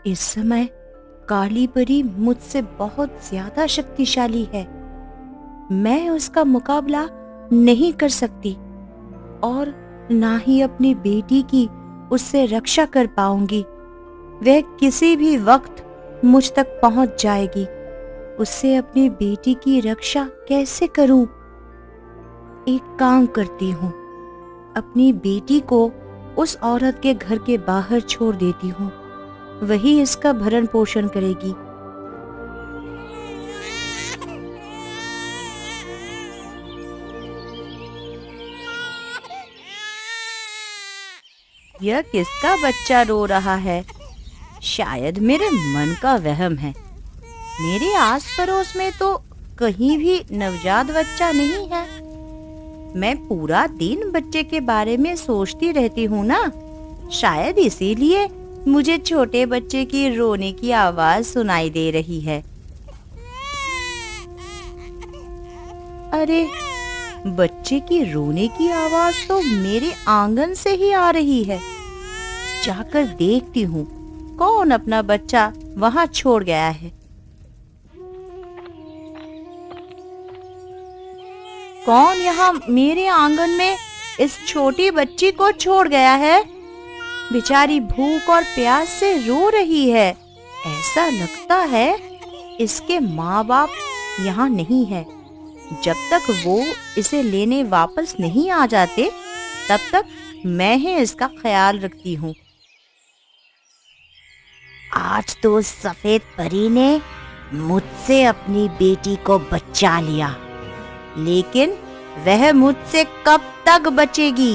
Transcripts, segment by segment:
इस समय काली परी मुझसे बहुत ज्यादा शक्तिशाली है। मैं उसका मुकाबला नहीं कर सकती और ना ही अपनी बेटी की उससे रक्षा कर पाऊंगी। वह किसी भी वक्त मुझ तक पहुंच जाएगी। उससे अपनी बेटी की रक्षा कैसे करूं? एक काम करती हूँ, अपनी बेटी को उस औरत के घर के बाहर छोड़ देती हूँ। वही इसका भरण पोषण करेगी। यह किसका बच्चा रो रहा है? शायद मेरे मन का वहम है। मेरे आस पड़ोस में तो कहीं भी नवजात बच्चा नहीं है। मैं पूरा दिन बच्चे के बारे में सोचती रहती हूँ ना, शायद इसीलिए मुझे छोटे बच्चे की रोने की आवाज सुनाई दे रही है। अरे, बच्चे की रोने की आवाज तो मेरे आंगन से ही आ रही है। जाकर देखती हूँ कौन अपना बच्चा वहाँ छोड़ गया है। कौन यहाँ मेरे आंगन में इस छोटी बच्ची को छोड़ गया है? बेचारी भूख और प्यास से रो रही है। ऐसा लगता है इसके माँ बाप यहाँ नहीं है। जब तक वो इसे लेने वापस नहीं आ जाते, तब तक मैं ही इसका ख्याल रखती हूँ। आज तो सफेद परी ने मुझसे अपनी बेटी को बचा लिया, लेकिन वह मुझसे कब तक बचेगी?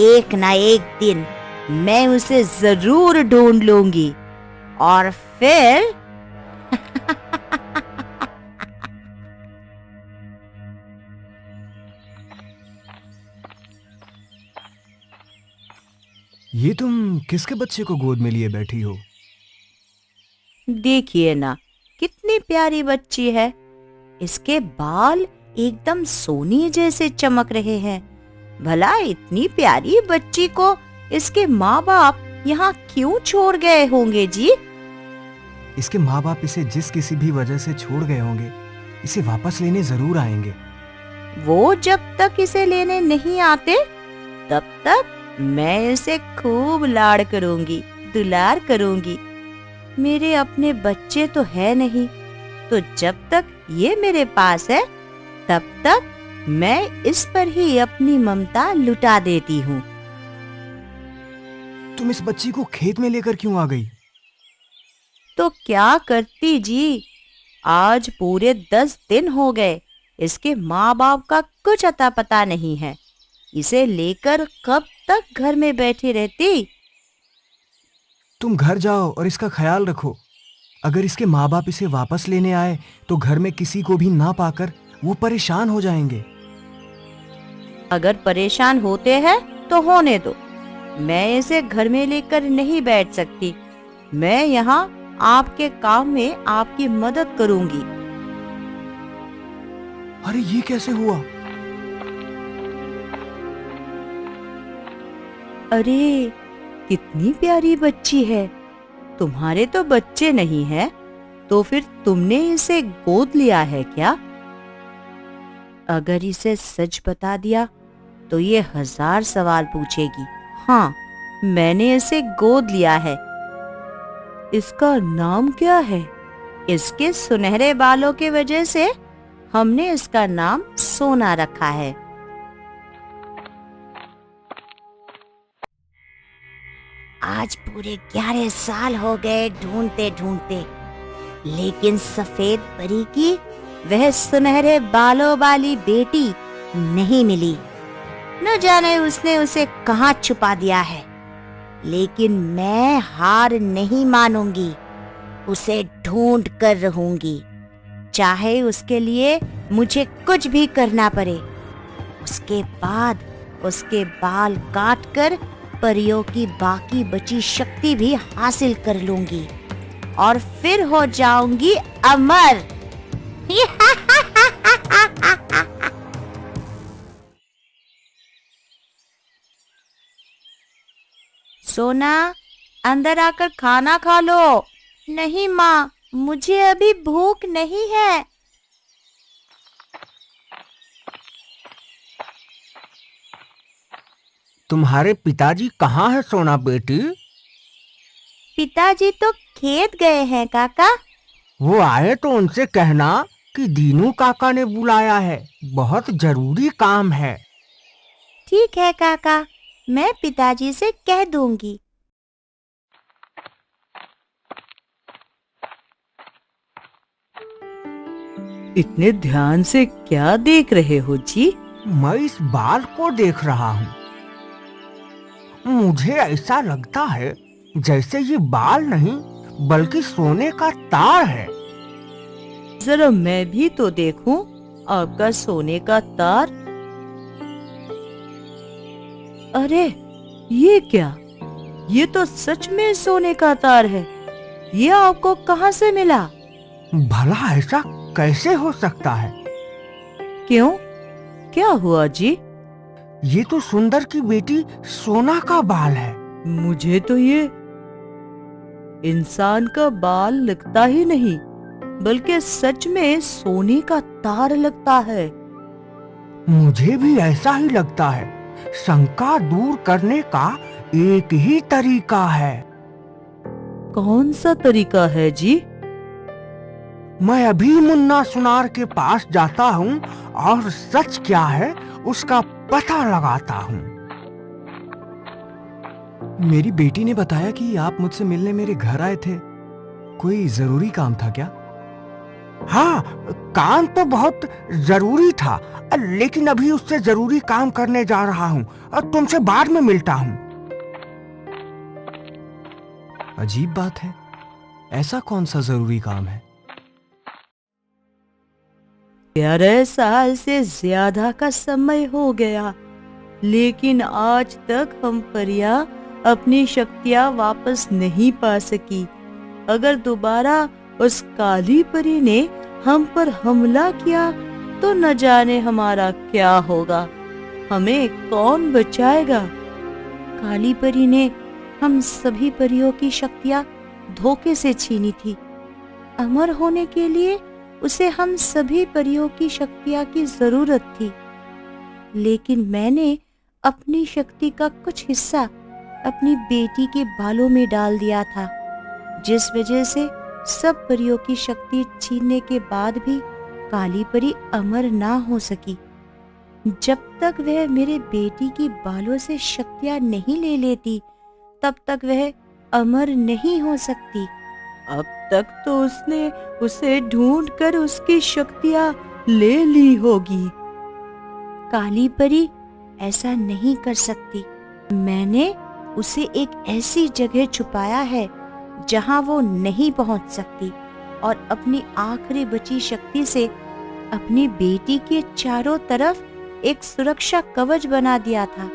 एक ना एक दिन मैं उसे जरूर ढूंढ लूंगी और फिर ये तुम किसके बच्चे को गोद में लिए बैठी हो? देखिए ना, कितनी प्यारी बच्ची है। इसके बाल एकदम सोने जैसे चमक रहे हैं। भला इतनी प्यारी बच्ची को इसके माँ बाप यहाँ क्यों छोड़ गए होंगे जी? इसके माँ बाप इसे जिस किसी भी वजह से छोड़ गए होंगे, इसे वापस लेने जरूर आएंगे। वो जब तक इसे लेने नहीं आते, तब तक मैं इसे खूब लाड़ करूंगी, दुलार करूंगी। मेरे अपने बच्चे तो है नहीं, तो जब तक ये मेरे पास है, तब तक मैं इस पर ही अपनी ममता लुटा देती हूँ। तुम इस बच्ची को खेत में लेकर क्यों आ गई? तो क्या करती जी, आज पूरे 10 दिन हो गए इसके माँ बाप का कुछ अता पता नहीं है। इसे लेकर कब तक घर में बैठी रहती? तुम घर जाओ और इसका ख्याल रखो। अगर इसके माँ बाप इसे वापस लेने आए तो घर में किसी को भी ना पाकर वो परेशान हो जाएंगे। अगर परेशान होते हैं तो होने दो। मैं इसे घर में लेकर नहीं बैठ सकती। मैं यहाँ आपके काम में आपकी मदद करूंगी। अरे ये कैसे हुआ? अरे, कितनी प्यारी बच्ची है। तुम्हारे तो बच्चे नहीं है, तो फिर तुमने इसे गोद लिया है क्या? अगर इसे सच बता दिया तो ये 1000 सवाल पूछेगी। हाँ, मैंने इसे गोद लिया है। इसका नाम क्या है? इसके सुनहरे बालों की वजह से हमने इसका नाम सोना रखा है। आज पूरे 11 साल हो गए ढूंढते ढूंढते, लेकिन सफेद परी की वह सुनहरे बालों वाली बेटी नहीं मिली। न जाने उसने उसे कहाँ छुपा दिया है। लेकिन मैं हार नहीं मानूंगी, उसे ढूंढ कर रहूंगी, चाहे उसके लिए मुझे कुछ भी करना पड़े। उसके बाद उसके बाल काटकर परियों की बाकी बची शक्ति भी हासिल कर लूंगी और फिर हो जाऊंगी अमर। सोना, अंदर आकर खाना खा लो। नहीं माँ, मुझे अभी भूख नहीं है। तुम्हारे पिताजी कहाँ है सोना बेटी? पिताजी तो खेत गए हैं काका। वो आए तो उनसे कहना कि दीनू काका ने बुलाया है, बहुत जरूरी काम है। ठीक है काका, मैं पिताजी से कह दूंगी। इतने ध्यान से क्या देख रहे हो जी? मैं इस बाल को देख रहा हूँ। मुझे ऐसा लगता है जैसे ये बाल नहीं बल्कि सोने का तार है। जरा मैं भी तो देखूं आपका सोने का तार। अरे ये क्या? ये तो सच में सोने का तार है। ये आपको कहाँ से मिला? भला ऐसा कैसे हो सकता है? क्यों, क्या हुआ जी? ये तो सुंदर की बेटी सोना का बाल है। मुझे तो ये इंसान का बाल लगता ही नहीं, बल्कि सच में सोने का तार लगता है। मुझे भी ऐसा ही लगता है। शंका दूर करने का एक ही तरीका है। कौन सा तरीका है जी? मैं अभी मुन्ना सुनार के पास जाता हूँ और सच क्या है उसका पता लगाता हूँ। मेरी बेटी ने बताया कि आप मुझसे मिलने मेरे घर आए थे। कोई जरूरी काम था क्या? हाँ, काम तो बहुत जरूरी था, लेकिन अभी उससे जरूरी काम करने जा रहा हूँ और तुमसे बाद में मिलता हूँ। अजीब बात है, ऐसा कौन सा जरूरी काम है? 11 साल से ज्यादा का समय हो गया, लेकिन आज तक हम परियां अपनी शक्तियां वापस नहीं पा सकी। अगर दोबारा उस काली परी ने हम पर हमला किया तो न जाने हमारा क्या होगा। हमें कौन बचाएगा? काली परी ने हम सभी परियों की शक्तियां धोखे से छीनी थी। अमर होने के लिए उसे हम सभी परियों की शक्तियां की जरूरत थी, लेकिन मैंने अपनी शक्ति का कुछ हिस्सा अपनी बेटी के बालों में डाल दिया था, जिस वजह से सब परियों की शक्ति छीनने के बाद भी काली परी अमर ना हो सकी। जब तक वह मेरे बेटी की बालों से शक्तियां नहीं ले लेती, तब तक वह अमर नहीं हो सकती। अब तक तो उसने उसे ढूंढकर उसकी शक्तियां ले ली होगी। काली परी ऐसा नहीं कर सकती। मैंने उसे एक ऐसी जगह छुपाया है जहां वो नहीं पहुंच सकती, और अपनी आखिरी बची शक्ति से अपनी बेटी के चारों तरफ एक सुरक्षा कवच बना दिया था,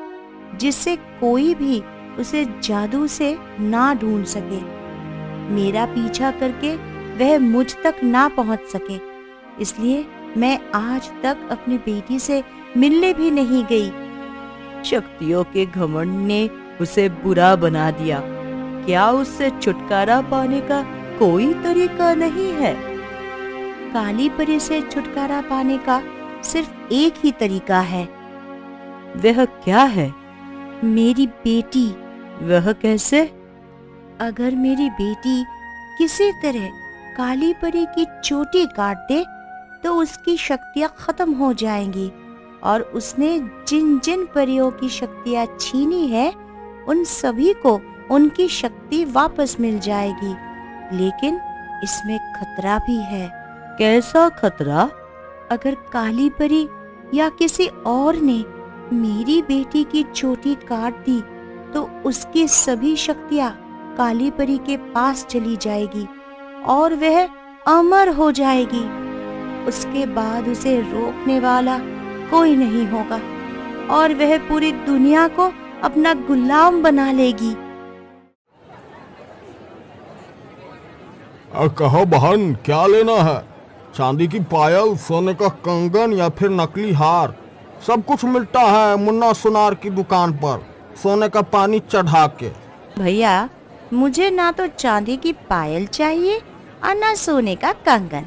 जिससे कोई भी उसे जादू से ना ढूंढ सके। मेरा पीछा करके वह मुझ तक ना पहुंच सके, इसलिए मैं आज तक अपनी बेटी से मिलने भी नहीं गई। शक्तियों के घमंड ने उसे बुरा बना दिया। क्या उससे छुटकारा पाने का कोई तरीका नहीं है? काली परी से छुटकारा पाने का सिर्फ एक ही तरीका है। वह क्या है? मेरी बेटी। वह कैसे? अगर मेरी बेटी किसी तरह काली परी की चोटी काट दे तो उसकी शक्तियां खत्म हो जाएंगी, और उसने जिन जिन परियों की शक्तियां छीनी है उन सभी को उनकी शक्ति वापस मिल जाएगी। लेकिन इसमें खतरा भी है। कैसा खतरा? अगर काली परी या किसी और ने मेरी बेटी की चोटी काट दी तो उसकी सभी शक्तियां काली परी के पास चली जाएगी और वह अमर हो जाएगी। उसके बाद उसे रोकने वाला कोई नहीं होगा और वह पूरी दुनिया को अपना गुलाम बना लेगी। कहो बहन, क्या लेना है? चांदी की पायल, सोने का कंगन या फिर नकली हार? सब कुछ मिलता है मुन्ना सुनार की दुकान पर, सोने का पानी चढ़ा के। भैया, मुझे ना तो चांदी की पायल चाहिए और ना सोने का कंगन,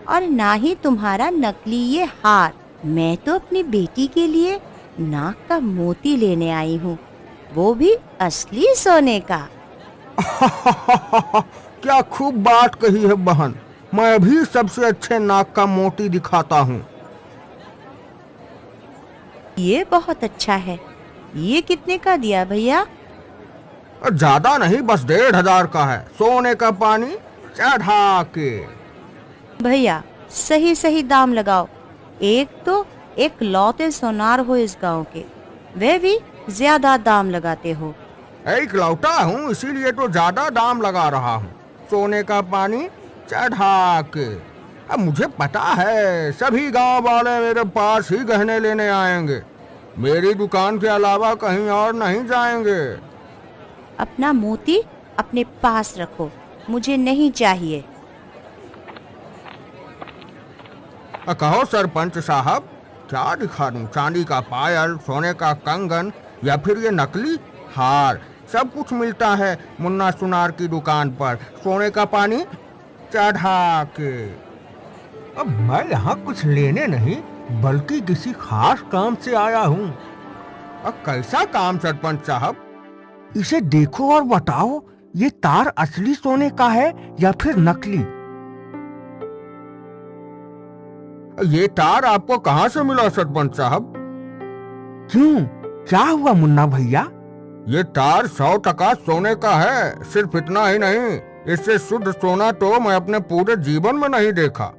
और ना ही तुम्हारा नकली ये हार। मैं तो अपनी बेटी के लिए नाक का मोती लेने आई हूँ, वो भी असली सोने का। क्या खूब बात कही है बहन, मैं भी सबसे अच्छे नाक का मोती दिखाता हूँ। ये बहुत अच्छा है। ये कितने का दिया भैया? ज्यादा नहीं, बस 1500 का है, सोने का पानी चढ़ा के। भैया सही सही दाम लगाओ। एक तो एक लौते सोनार हो इस गांव के, वे भी ज्यादा दाम लगाते हो। एक लौटा हूँ इसीलिए तो ज्यादा दाम लगा रहा हूँ। सोने का पानी चढ़ा के। अब मुझे पता है सभी गांव वाले मेरे पास ही गहने लेने आएंगे, मेरी दुकान के अलावा कहीं और नहीं जाएंगे। अपना मोती अपने पास रखो, मुझे नहीं चाहिए। कहो सरपंच साहब, क्या दिखा दूं? चांदी का पायल, सोने का कंगन या फिर ये नकली हार? सब कुछ मिलता है मुन्ना सुनार की दुकान पर, सोने का पानी चढ़ा के। अब मैं यहाँ कुछ लेने नहीं बल्कि किसी खास काम से आया हूँ। अब कैसा काम सरपंच साहब? इसे देखो और बताओ, ये तार असली सोने का है या फिर नकली? ये तार आपको कहाँ से मिला सरपंच साहब? क्यों, क्या हुआ मुन्ना भैया? ये तार 100% सोने का है। सिर्फ इतना ही नहीं, इससे शुद्ध सोना तो मैं अपने पूरे जीवन में नहीं देखा।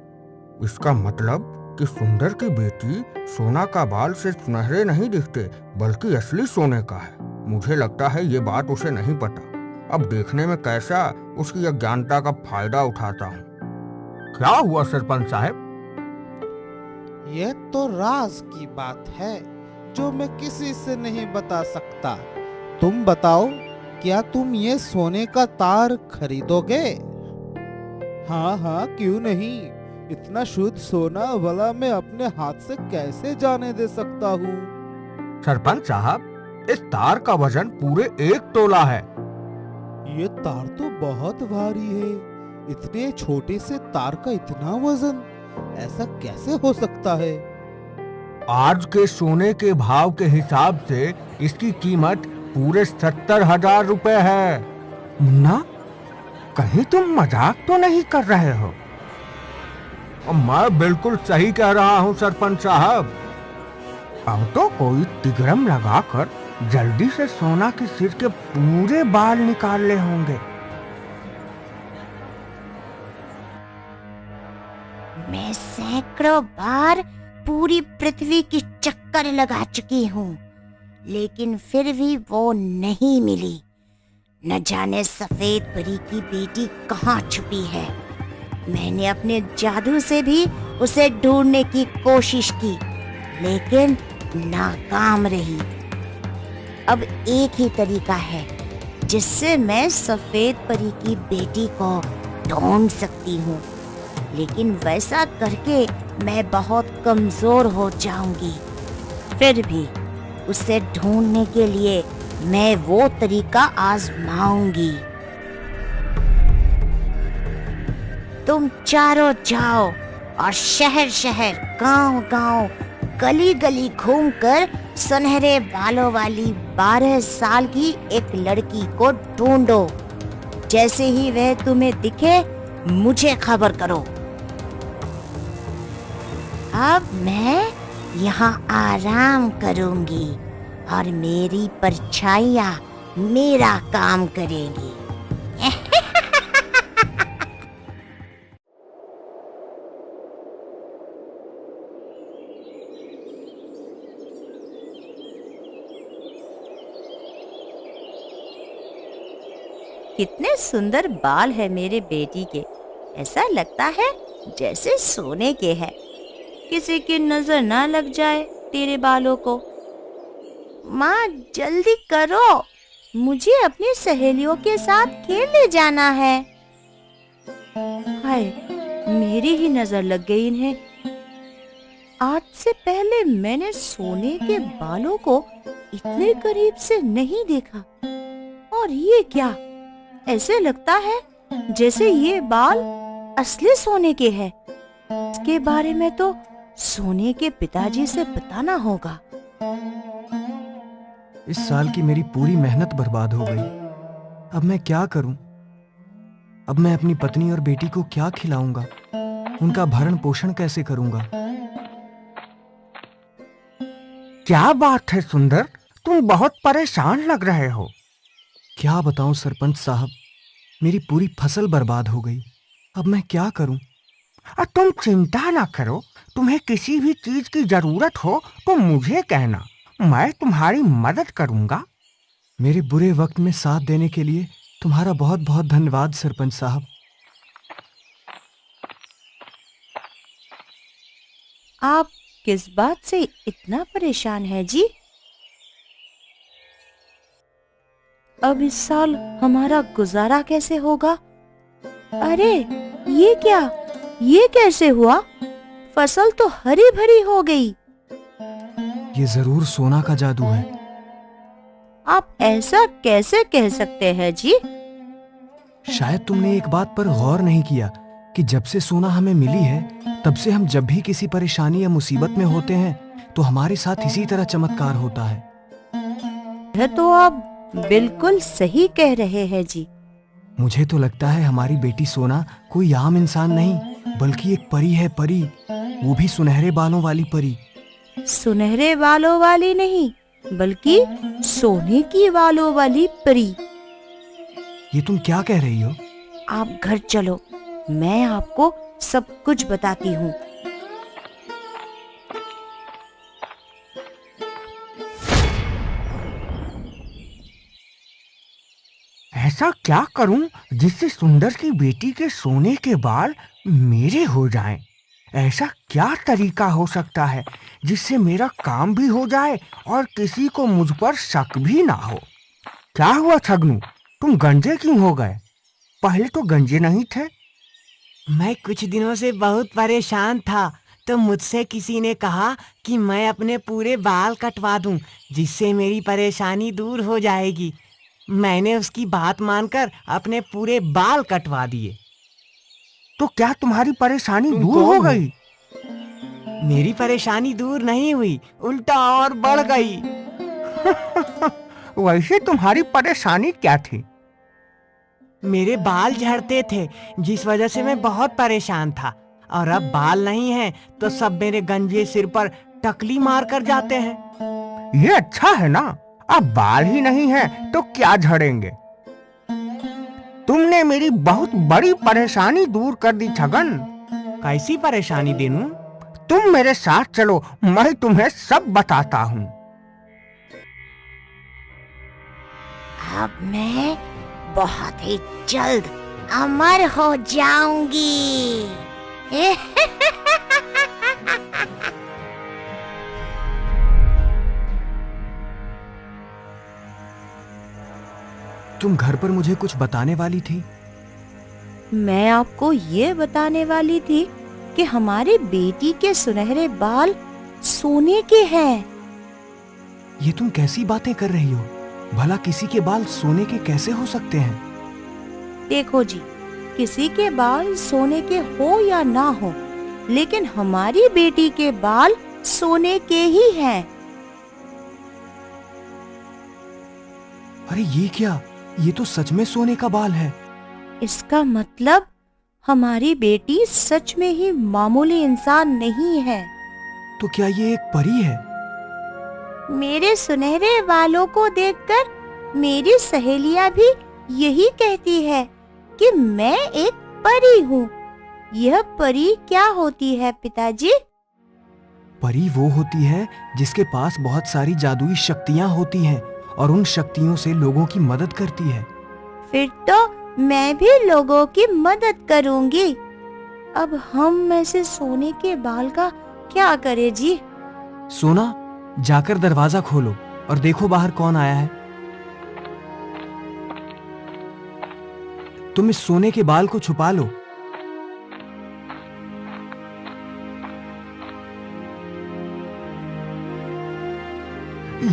इसका मतलब कि सुंदर की बेटी सोना का बाल से सुनहरे नहीं दिखते बल्कि असली सोने का है। मुझे लगता है ये बात उसे नहीं पता। अब देखने में कैसा उसकी अज्ञानता का फायदा उठाता हूँ। क्या हुआ सरपंच साहब? ये तो राज की बात है जो मैं किसी से नहीं बता सकता। तुम बताओ, क्या तुम ये सोने का तार खरीदोगे? हाँ हाँ, क्यों नहीं। इतना शुद्ध सोना भला मैं अपने हाथ से कैसे जाने दे सकता हूँ? सरपंच साहब, इस तार का वजन पूरे 1 तोला है। ये तार तो बहुत भारी है। इतने छोटे से तार का इतना वजन, ऐसा कैसे हो सकता है? आज के सोने के भाव के हिसाब से इसकी कीमत पूरे 70,000 रुपए है। मुन्ना, कहीं तुम मजाक तो नहीं कर रहे हो? मैं बिल्कुल सही कह रहा हूँ सरपंच साहब। अब तो कोई तिगरम लगाकर जल्दी से सोना के सिर के पूरे बाल निकालने होंगे। मैं सैकड़ों बार पूरी पृथ्वी की चक्कर लगा चुकी हूँ, लेकिन फिर भी वो नहीं मिली। न जाने सफेद परी की बेटी कहाँ छुपी है। मैंने अपने जादू से भी उसे ढूंढने की कोशिश की, लेकिन नाकाम रही। अब एक ही तरीका है जिससे मैं सफेद परी की बेटी को ढूंढ सकती हूँ, लेकिन वैसा करके मैं बहुत कमजोर हो जाऊंगी। फिर भी उसे ढूंढने के लिए मैं वो तरीका आजमाऊंगी। तुम चारों जाओ और शहर शहर, गांव गांव, गली गली घूमकर सुनहरे बालों वाली 12 साल की एक लड़की को ढूंढो। जैसे ही वह तुम्हें दिखे मुझे खबर करो। अब मैं यहाँ आराम करूंगी और मेरी परछाइयाँ मेरा काम करेंगी। कितने सुंदर बाल है मेरे बेटी के। ऐसा लगता है जैसे सोने के हैं। किसी की नजर ना लग जाए तेरे बालों को। माँ जल्दी करो, मुझे अपनी सहेलियों के साथ खेलने जाना है। हाय, मेरी ही नजर लग गई इन्हें। आज से पहले मैंने सोने के बालों को इतने करीब से नहीं देखा। और ये क्या, ऐसे लगता है जैसे ये बाल असली सोने के हैं। इसके बारे में तो सोने के पिताजी से बताना होगा। इस साल की मेरी पूरी मेहनत बर्बाद हो गई। अब मैं क्या करूं? अब मैं अपनी पत्नी और बेटी को क्या खिलाऊंगा? उनका भरण पोषण कैसे करूंगा? क्या बात है सुंदर, तुम बहुत परेशान लग रहे हो। क्या बताऊं सरपंच साहब, मेरी पूरी फसल बर्बाद हो गई। अब मैं क्या करूं? तुम चिंता ना करो, तुम्हें किसी भी चीज की जरूरत हो तो मुझे कहना, मैं तुम्हारी मदद करूंगा। मेरे बुरे वक्त में साथ देने के लिए तुम्हारा बहुत बहुत धन्यवाद सरपंच साहब। आप किस बात से इतना परेशान है जी? अब इस साल हमारा गुजारा कैसे होगा? अरे ये क्या, ये कैसे हुआ? फसल तो हरी भरी हो गई। ये जरूर सोना का जादू है। आप ऐसा कैसे कह सकते हैं जी? शायद तुमने एक बात पर गौर नहीं किया कि जब से सोना हमें मिली है, तब से हम जब भी किसी परेशानी या मुसीबत में होते हैं तो हमारे साथ इसी तरह चमत्कार होता है। यह तो आप बिल्कुल सही कह रहे हैं जी। मुझे तो लगता है हमारी बेटी सोना कोई आम इंसान नहीं, बल्कि एक परी है, परी। वो भी सुनहरे बालों वाली परी। सुनहरे बालों वाली नहीं, बल्कि सोने की बालों वाली परी। ये तुम क्या कह रही हो? आप घर चलो, मैं आपको सब कुछ बताती हूँ। ऐसा क्या करूं जिससे सुंदर की बेटी के सोने के बाल मेरे हो जाएं? ऐसा क्या तरीका हो सकता है जिससे मेरा काम भी हो जाए और किसी को मुझ पर शक भी ना हो? क्या हुआ छगनू, तुम गंजे क्यों हो गए? पहले तो गंजे नहीं थे। मैं कुछ दिनों से बहुत परेशान था, तो मुझसे किसी ने कहा कि मैं अपने पूरे बाल कटवा दूं, जिससे मेरी परेशानी दूर हो जाएगी। मैंने उसकी बात मानकर अपने पूरे बाल कटवा दिए। तो क्या तुम्हारी परेशानी तुम दूर हो कौन हो? गई? मेरी परेशानी दूर नहीं हुई, उल्टा और बढ़ गई। वैसे तुम्हारी परेशानी क्या थी? मेरे बाल झड़ते थे, जिस वजह से मैं बहुत परेशान था। और अब बाल नहीं है तो सब मेरे गंजे सिर पर टकली मार कर जाते हैं। ये अच्छा है ना, अब बाल ही नहीं है तो क्या झड़ेंगे। तुमने मेरी बहुत बड़ी परेशानी दूर कर दी छगन। कैसी परेशानी दिनू? तुम मेरे साथ चलो, मैं तुम्हें सब बताता हूँ। अब मैं बहुत ही जल्द अमर हो जाऊंगी। तुम घर पर मुझे कुछ बताने वाली थी? मैं आपको ये बताने वाली थी कि हमारी बेटी के सुनहरे बाल सोने के हैं। ये तुम कैसी बातें कर रही हो? भला किसी के बाल सोने के कैसे हो सकते हैं? देखो जी, किसी के बाल सोने के हो या ना हो, लेकिन हमारी बेटी के बाल सोने के ही हैं। अरे ये क्या, ये तो सच में सोने का बाल है। इसका मतलब हमारी बेटी सच में ही मामूली इंसान नहीं है। तो क्या ये एक परी है? मेरे सुनहरे बालों को देखकर मेरी सहेलियां भी यही कहती है कि मैं एक परी हूँ। यह परी क्या होती है पिताजी? परी वो होती है जिसके पास बहुत सारी जादुई शक्तियां होती हैं और उन शक्तियों से लोगों की मदद करती है। फिर तो मैं भी लोगों की मदद करूंगी। अब हम ऐसे सोने के बाल का क्या करें जी? सोना, जाकर दरवाजा खोलो और देखो बाहर कौन आया है। तुम इस सोने के बाल को छुपा लो।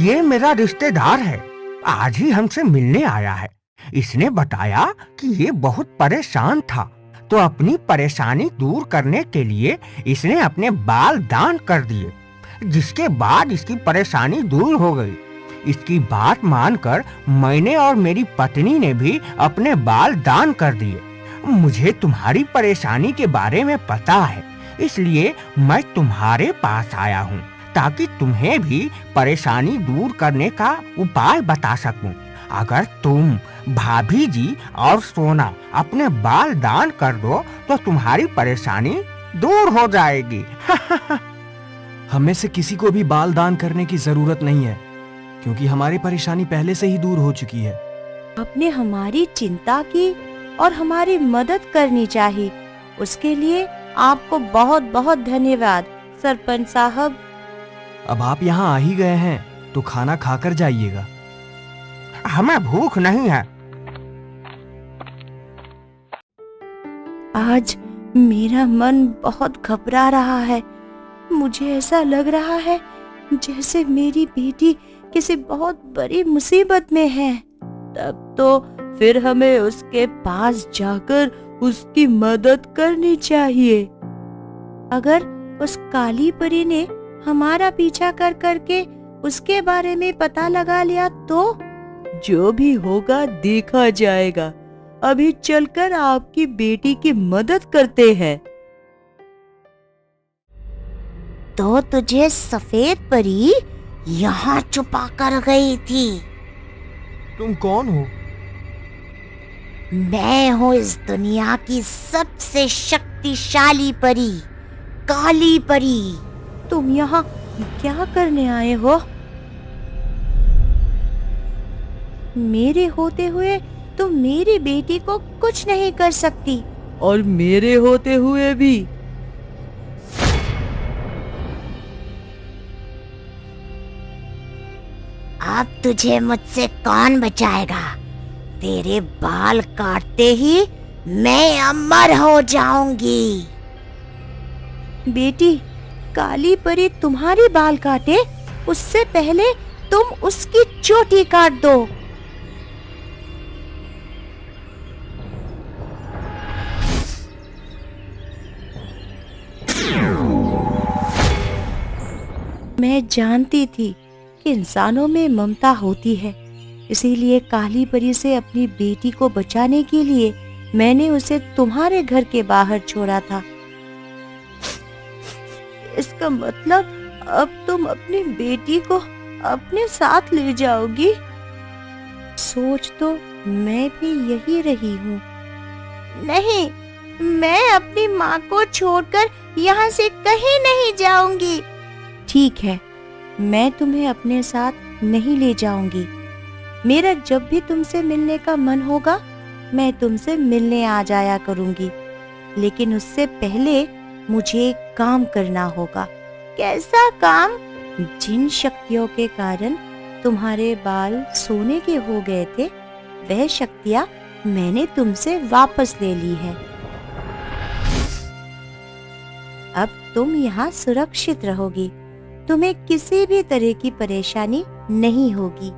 ये मेरा रिश्तेदार है, आज ही हमसे मिलने आया है। इसने बताया कि ये बहुत परेशान था, तो अपनी परेशानी दूर करने के लिए इसने अपने बाल दान कर दिए, जिसके बाद इसकी परेशानी दूर हो गई। इसकी बात मानकर मैंने और मेरी पत्नी ने भी अपने बाल दान कर दिए। मुझे तुम्हारी परेशानी के बारे में पता है, इसलिए मैं तुम्हारे पास आया हूँ ताकि तुम्हें भी परेशानी दूर करने का उपाय बता सकूं। अगर तुम, भाभी जी और सोना अपने बाल दान कर दो तो तुम्हारी परेशानी दूर हो जाएगी। हमें से किसी को भी बाल दान करने की जरूरत नहीं है, क्योंकि हमारी परेशानी पहले से ही दूर हो चुकी है। आपने हमारी चिंता की और हमारी मदद करनी चाहिए, उसके लिए आपको बहुत बहुत धन्यवाद सरपंच साहब। अब आप यहाँ आ ही गए हैं तो खाना खाकर जाइएगा। हमें भूख नहीं है। आज मेरा मन बहुत घबरा रहा है। मुझे ऐसा लग रहा है जैसे मेरी बेटी किसी बहुत बड़ी मुसीबत में है। तब तो फिर हमें उसके पास जाकर उसकी मदद करनी चाहिए। अगर उस काली परी ने हमारा पीछा कर करके उसके बारे में पता लगा लिया तो जो भी होगा देखा जाएगा। अभी चलकर आपकी बेटी की मदद करते हैं। तो तुझे सफेद परी यहाँ छुपा कर गई थी। तुम कौन हो? मैं हूँ इस दुनिया की सबसे शक्तिशाली परी, काली परी। तुम यहाँ क्या करने आए हो? मेरे होते हुए तुम मेरी बेटी को कुछ नहीं कर सकती, और मेरे होते हुए भी। अब तुझे मुझसे कौन बचाएगा? तेरे बाल काटते ही मैं अमर हो जाऊंगी। बेटी, काली परी तुम्हारी बाल काटे उससे पहले तुम उसकी चोटी काट दो। मैं जानती थी कि इंसानों में ममता होती है, इसीलिए काली परी से अपनी बेटी को बचाने के लिए मैंने उसे तुम्हारे घर के बाहर छोड़ा था। इसका मतलब अब तुम अपनी बेटी को अपने साथ ले जाओगी? सोच तो मैं भी यही रही हूँ। नहीं, मैं अपनी माँ को छोड़कर यहाँ से कहीं नहीं जाऊंगी। ठीक है, मैं तुम्हें अपने साथ नहीं ले जाऊंगी। मेरा जब भी तुमसे मिलने का मन होगा मैं तुमसे मिलने आ जाया करूंगी, लेकिन उससे पहले मुझे एक काम करना होगा। कैसा काम? जिन शक्तियों के कारण तुम्हारे बाल सोने के हो गए थे, वह शक्तियां मैंने तुमसे वापस ले ली है। अब तुम यहाँ सुरक्षित रहोगी, तुम्हें किसी भी तरह की परेशानी नहीं होगी।